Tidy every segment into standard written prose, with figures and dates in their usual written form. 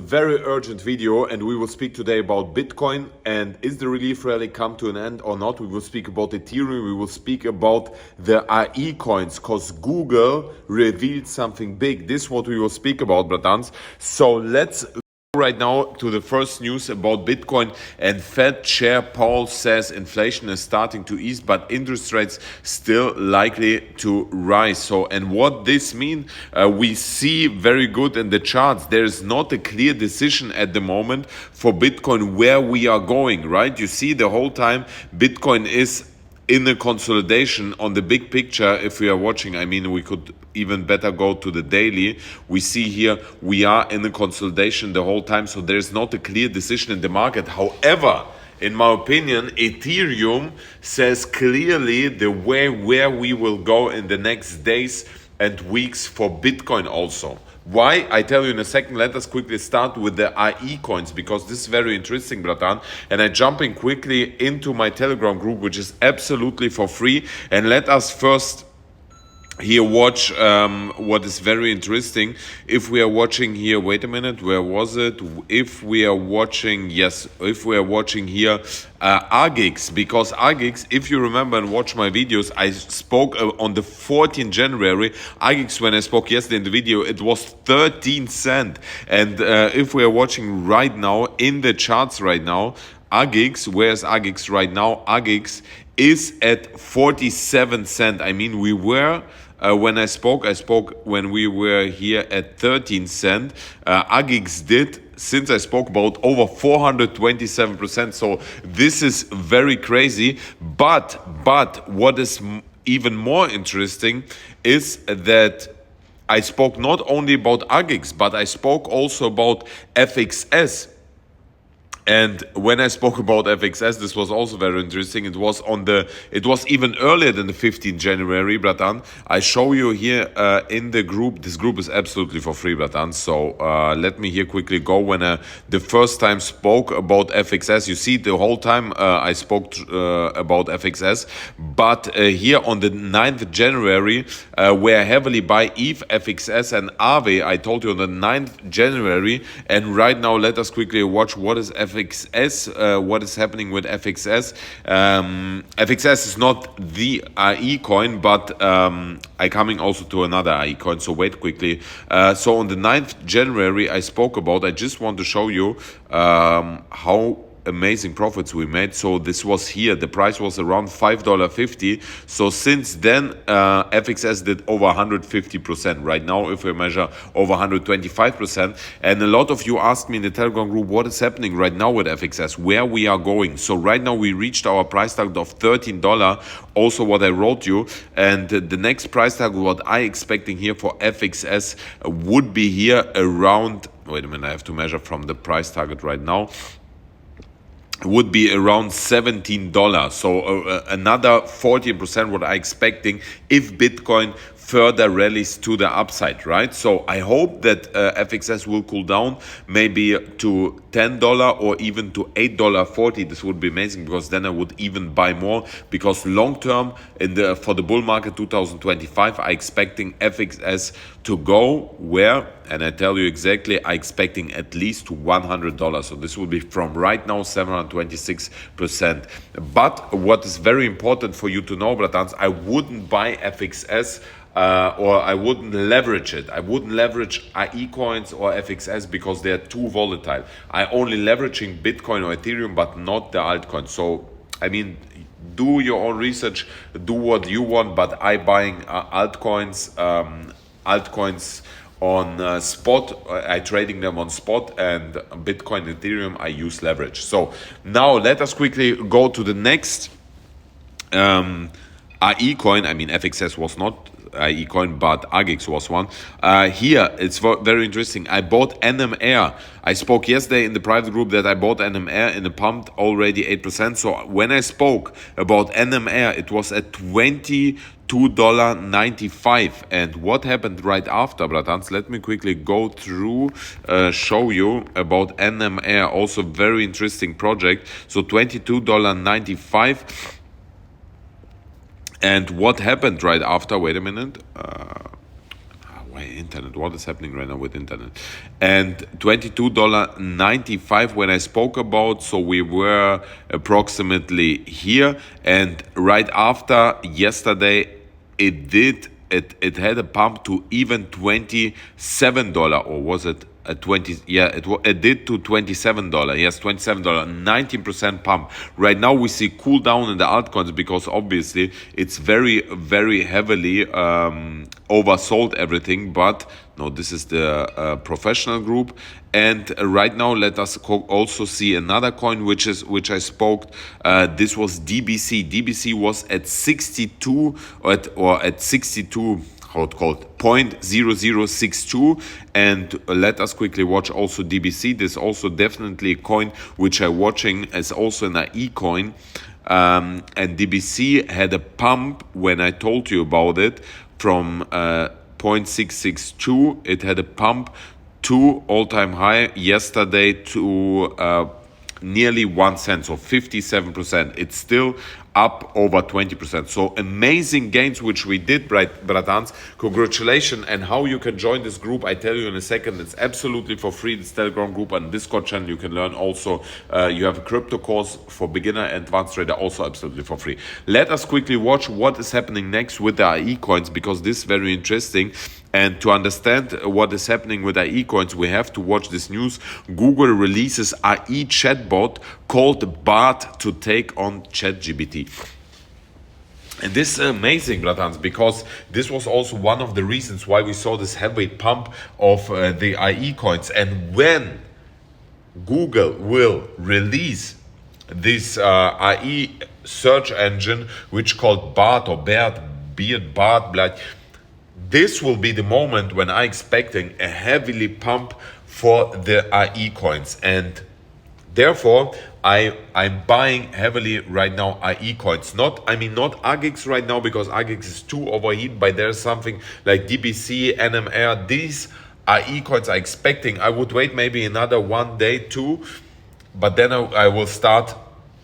very urgent video, and we will speak today about Bitcoin and is the relief rally come to an end or not. We will speak about Ethereum, we will speak about the AI coins because Google revealed something big. This is what we will speak about, bratans. So let's go right now to the first news about Bitcoin. And Fed Chair Powell says inflation is starting to ease, but interest rates still likely to rise. So, and what this means, we see very good in the charts. There is not a clear decision at the moment for Bitcoin where we are going, right? You see the whole time Bitcoin is in a consolidation on the big picture. If we are watching, I mean, we could even better go to the daily. We see here we are in a consolidation the whole time, so there's not a clear decision in the market. However, in my opinion, Ethereum says clearly the way where we will go in the next days and weeks for Bitcoin also. Why? I tell you in a second. Let us quickly start with the AI coins because this is very interesting, bratan. And I'm jumping quickly into my Telegram group, which is absolutely for free. And let us first here watch what is very interesting. If we are watching here, wait a minute, where was it? If we are watching, yes, if we are watching here Agix, because Agix, if you remember and watch my videos, I spoke on the 14th January. Agix, when I spoke yesterday in the video, it was 13 cents. And if we are watching right now in the charts right now, Agix, where's Agix right now? Agix is at 47 cents. I mean, we were when I spoke when we were here at 13 cents. Agix did, since I spoke, about over 427%. So this is very crazy. But what is even more interesting is that I spoke not only about Agix, but I spoke also about FXS. And when I spoke about FXS, this was also very interesting. It was even earlier than the 15th January, bratan. I show you here in the group. This group is absolutely for free, bratan. So let me here quickly go when the first time spoke about FXS. You see the whole time I spoke about FXS. But here on the 9th January, where I heavily buy ETH, FXS and Aave, I told you on the 9th January. And right now, let us quickly watch what is FXS, what is happening with FXS. FXS is not the AI coin, but I coming also to another AI coin, so wait quickly. So on the 9th January, I spoke about, I just want to show you how amazing profits we made. So this was here, the price was around $5.50. So since then FXS did over 150%. Right now, if we measure, over 125%. And a lot of you asked me in the Telegram group, what is happening right now with FXS, where we are going. So right now we reached our price tag of $13, also what I wrote you. And the next price tag, what I expecting here for FXS would be here around, wait a minute, I have to measure from the price target right now, would be around $17. So another 40% what I'm expecting if Bitcoin further rallies to the upside, right? So I hope that FXS will cool down maybe to $10 or even to $8.40. This would be amazing because then I would even buy more, because long term for the bull market 2025, I expecting FXS to go where, and I tell you exactly, I expecting at least to $100. So this will be from right now 726%. But what is very important for you to know, bratans, I wouldn't buy FXS or I wouldn't leverage it. I wouldn't leverage AI coins or FXS because they're too volatile. I only leveraging Bitcoin or Ethereum, but not the altcoins. So, I mean, do your own research, do what you want, but I buying altcoins on spot. I trading them on spot, and Bitcoin, Ethereum, I use leverage. So now let us quickly go to the next AI coin. I mean, FXS was not AI coin, but Agix was one. Here, it's very interesting. I bought NMR. I spoke yesterday in the private group that I bought NMR in a pump already 8%. So when I spoke about NMR, it was at $22.95. And what happened right after, bratans? Let me quickly go through, show you about NMR. Also very interesting project. So $22.95. And what happened right after? Wait a minute. my internet, what is happening right now with internet? And $22.95 when I spoke about, so we were approximately here, and right after yesterday it had a pump to even $27, or was it a 20? Yeah, it did to $27. Yes, $27, 19% pump. Right now we see cool down in the altcoins because obviously it's very, very heavily oversold everything. But no, this is the professional group. And right now, let us also see another coin, which I spoke. This was DBC. DBC was at 62 or at 62. How it called 0.0062, and let us quickly watch also DBC. This is also definitely a coin which I'm watching as also an IE coin, and DBC had a pump when I told you about it from 0.662. It had a pump to all-time high yesterday to nearly 1 cent, so 57%. It's still up over 20%. So amazing gains which we did, bratans. Congratulations. And how you can join this group, I tell you in a second. It's absolutely for free. This Telegram group and Discord channel, you can learn also. You have a crypto course for beginner and advanced trader, also absolutely for free. Let us quickly watch what is happening next with the IE coins, because this is very interesting. And to understand what is happening with IE coins, we have to watch this news. Google releases IE chatbot called Bart to take on ChatGPT. And this is amazing, bratans, because this was also one of the reasons why we saw this heavy pump of the IE coins. And when Google will release this IE search engine, which called Bart or Bart, this will be the moment when I'm expecting a heavily pump for the IE coins. And therefore, I'm buying heavily right now IE coins. Not AGIX right now, because AGIX is too overheated, but there's something like DBC, NMR. These IE coins are expecting. I would wait maybe another 1 day, 2, but then I will start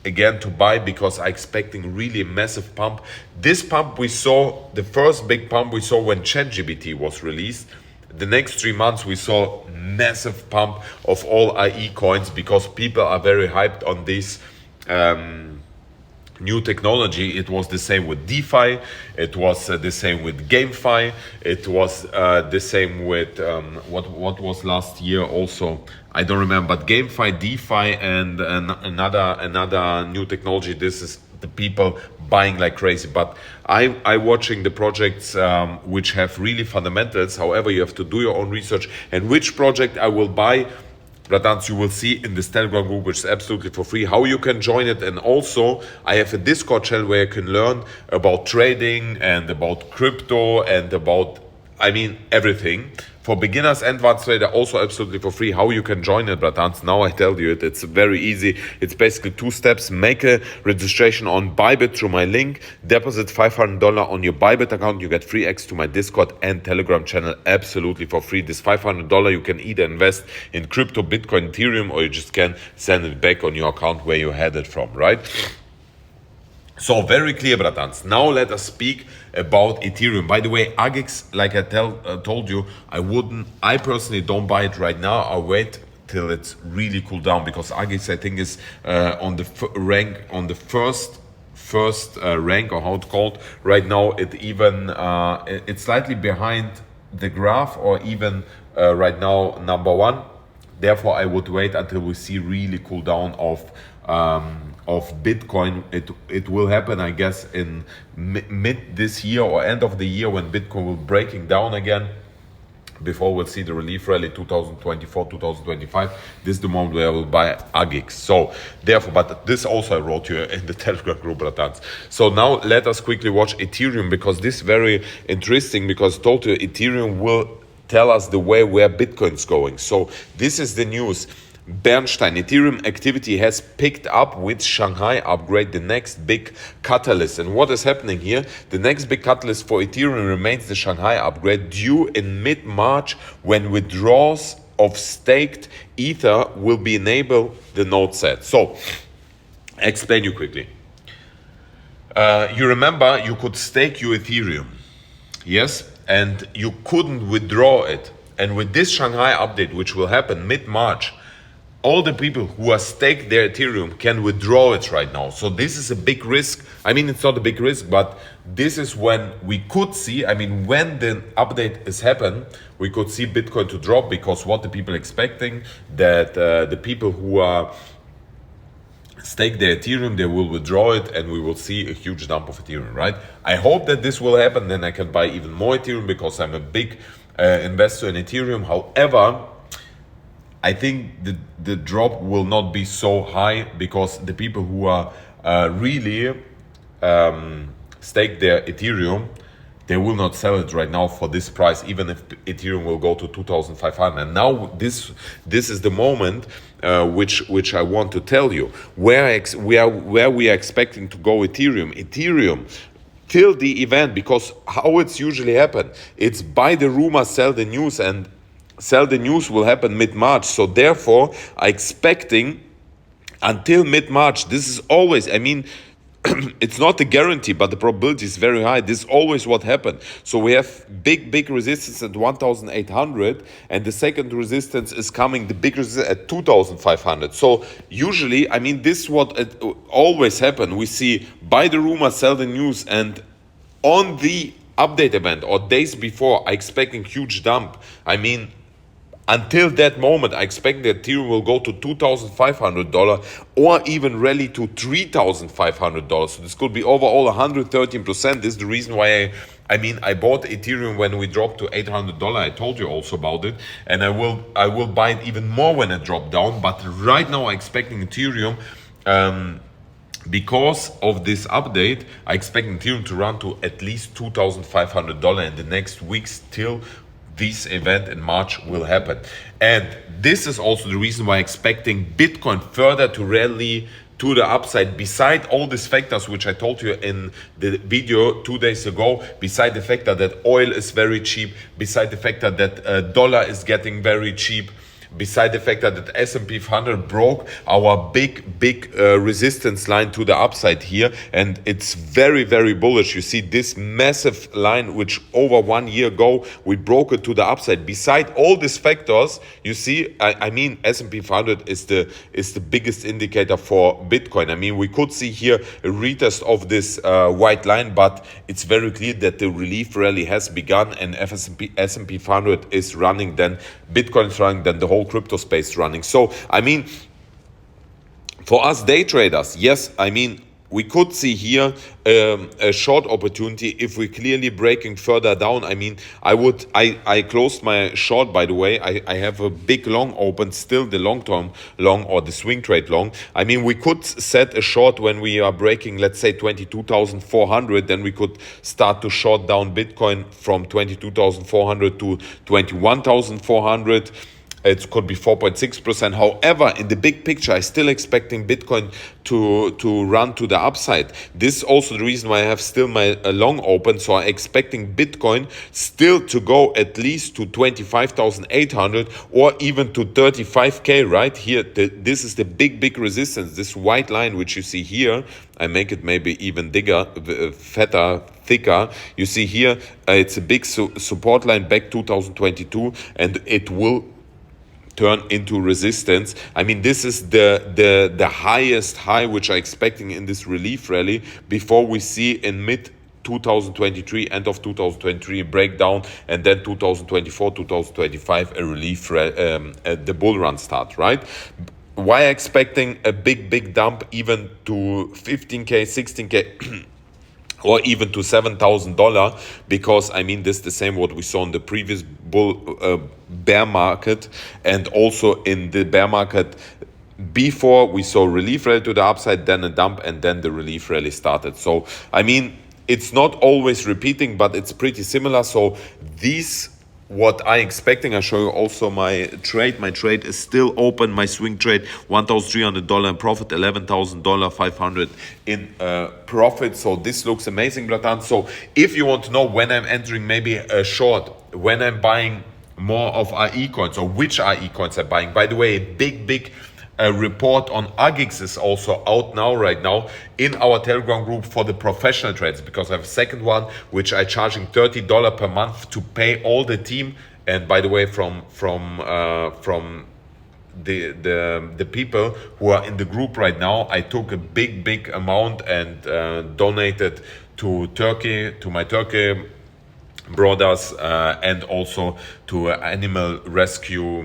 again to buy, because I'm expecting really a massive pump. This pump we saw, the first big pump we saw when ChatGPT was released. The next 3 months we saw massive pump of all IE coins, because people are very hyped on this new technology. It was the same with DeFi, it was the same with GameFi, it was the same with what was last year also, I don't remember, but GameFi, DeFi, and another new technology. This is the people buying like crazy. But I watching the projects which have really fundamentals. However, you have to do your own research, and which project I will buy, bratans, you will see in this Telegram group, which is absolutely for free, how you can join it. And also I have a Discord channel where you can learn about trading and about crypto and about, everything. For beginners and advanced trader, also absolutely for free. How you can join it, bratans? Now I tell you it. It's very easy. It's basically 2 steps. Make a registration on Bybit through my link. Deposit $500 on your Bybit account. You get free access to my Discord and Telegram channel absolutely for free. This $500 you can either invest in crypto, Bitcoin, Ethereum, or you just can send it back on your account where you had it from, right? So very clear, bratans. Now let us speak about Ethereum. By the way, AGIX, like I told you, I personally don't buy it right now. I'll wait till it's really cooled down, because AGIX I think is on the first rank, or how it's called right now. It's slightly behind the graph, or even right now number 1. Therefore, I would wait until we see really cool down of Bitcoin. It will happen, I guess, in mid this year or end of the year, when Bitcoin will breaking down again. Before we'll see the relief rally 2024, 2025. This is the moment where I will buy AGIX. So therefore, but this also I wrote you in the Telegram group, bratans. So now let us quickly watch Ethereum, because this is very interesting, because told you Ethereum will tell us the way where Bitcoin is going. So this is the news. Bernstein, Ethereum activity has picked up with Shanghai upgrade, the next big catalyst. And what is happening here? The next big catalyst for Ethereum remains the Shanghai upgrade, due in mid-March, when withdrawals of staked Ether will be enabled, the node said. So, I explain you quickly. You remember you could stake your Ethereum, yes? and you couldn't withdraw it. And with this Shanghai update, which will happen mid-March, all the people who are staked their Ethereum can withdraw it right now. So this is a big risk. I mean, it's not a big risk, but this is when we could see, I mean, when the update is happen, we could see Bitcoin to drop, because what the people expecting, that the people who are stake their Ethereum, they will withdraw it, and we will see a huge dump of Ethereum, right? I hope that this will happen, then I can buy even more Ethereum, because I'm a big investor in Ethereum. However, I think the drop will not be so high, because the people who are really stake their Ethereum, they will not sell it right now for this price, even if Ethereum will go to 2,500. And now this is the moment which I want to tell you where we are expecting to go Ethereum till the event, because how it's usually happen, it's buy the rumor, sell the news, and sell the news will happen mid-March. So therefore, I'm expecting until mid-March. This is always, I mean, it's not a guarantee, but the probability is very high. This is always what happened. So we have big resistance at 1,800, and the second resistance is coming, the big resistance at 2,500. So usually, I mean, this is what it always happen. We see buy the rumor, sell the news, and on the update event or days before, I expecting huge dump. I mean, until that moment, I expect that Ethereum will go to $2,500 or even rally to $3,500. So this could be overall 113%. This is the reason why I bought Ethereum when we dropped to $800. I told you also about it, and I will buy it even more when it dropped down. But right now, I'm expecting Ethereum. Because of this update, I expect Ethereum to run to at least $2,500 in the next weeks till this event in March will happen. And this is also the reason why I'm expecting Bitcoin further to rally to the upside, beside all these factors which I told you in the video 2 days ago, beside the factor that oil is very cheap, beside the factor that dollar is getting very cheap, beside the fact that the S&P 500 broke our big resistance line to the upside here, and it's very bullish. You see this massive line which over 1 year ago we broke it to the upside. Beside all these factors, you see, I mean, S&P 500 is the biggest indicator for Bitcoin. I mean, we could see here a retest of this white line, but it's very clear that the relief rally has begun, and S&P 500 is running, then Bitcoin is running, then the whole crypto space running. So I mean, for us day traders, yes, I mean, we could see here a short opportunity if we're clearly breaking further down. I mean, I closed my short, by the way. I have a big long open, still the long-term long or the swing trade long. I mean, we could set a short when we are breaking, let's say 22,400, then we could start to short down Bitcoin from 22,400 to 21,400. It could be 4.6%. However, in the big picture, I'm still expecting Bitcoin to run to the upside. This is also the reason why I have still my long open. So I'm expecting Bitcoin still to go at least to 25,800 or even to 35K right here. This is the big resistance. This white line, which you see here, I make it maybe even bigger, fatter, thicker. You see here, it's a big support line back 2022, and it will turn into resistance. I mean, this is the highest high which I'm expecting in this relief rally before we see in mid 2023, end of 2023, breakdown, and then 2024, 2025, a relief the bull run start, right? Why expecting a big dump even to 15K, 16K, or even to $7,000, because I mean, this is the same what we saw in the previous bear market, and also in the bear market before we saw relief rally to the upside, then a dump, and then the relief rally started. So I mean, it's not always repeating, but it's pretty similar. So these, what I'm expecting, I show you also my trade. My trade is still open. My swing trade, $1,300 in profit, $11,000, 500 in profit. So this looks amazing, bratans. So if you want to know when I'm entering maybe a short, when I'm buying more of IE coins, or which IE coins I'm buying. By the way, big A report on Agix is also out now, right now, in our Telegram group for the professional trades, because I have a second one which I charging $30 per month to pay all the team. And by the way, from the people who are in the group right now, I took a big amount and donated to Turkey, to my Turkey brothers, and also to animal rescue,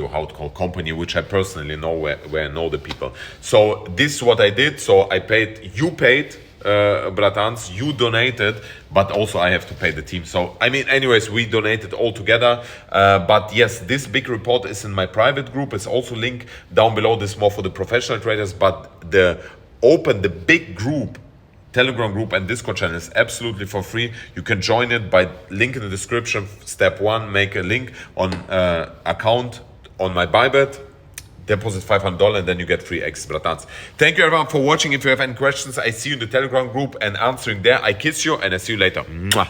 how to call company, which I personally know, where I know the people. So this is what I did. So I paid, you paid, bratans, you donated, but also I have to pay the team. So I mean, anyways, we donated all together. But yes, this big report is in my private group. It's also linked down below. This is more for the professional traders, but the big group, Telegram group and Discord channel is absolutely for free. You can join it by link in the description. Step 1, make a link on account on my Bybit, deposit $500, and then you get free X, bratans. Thank you everyone for watching. If you have any questions, I see you in the Telegram group and answering there. I kiss you and I see you later. Mwah.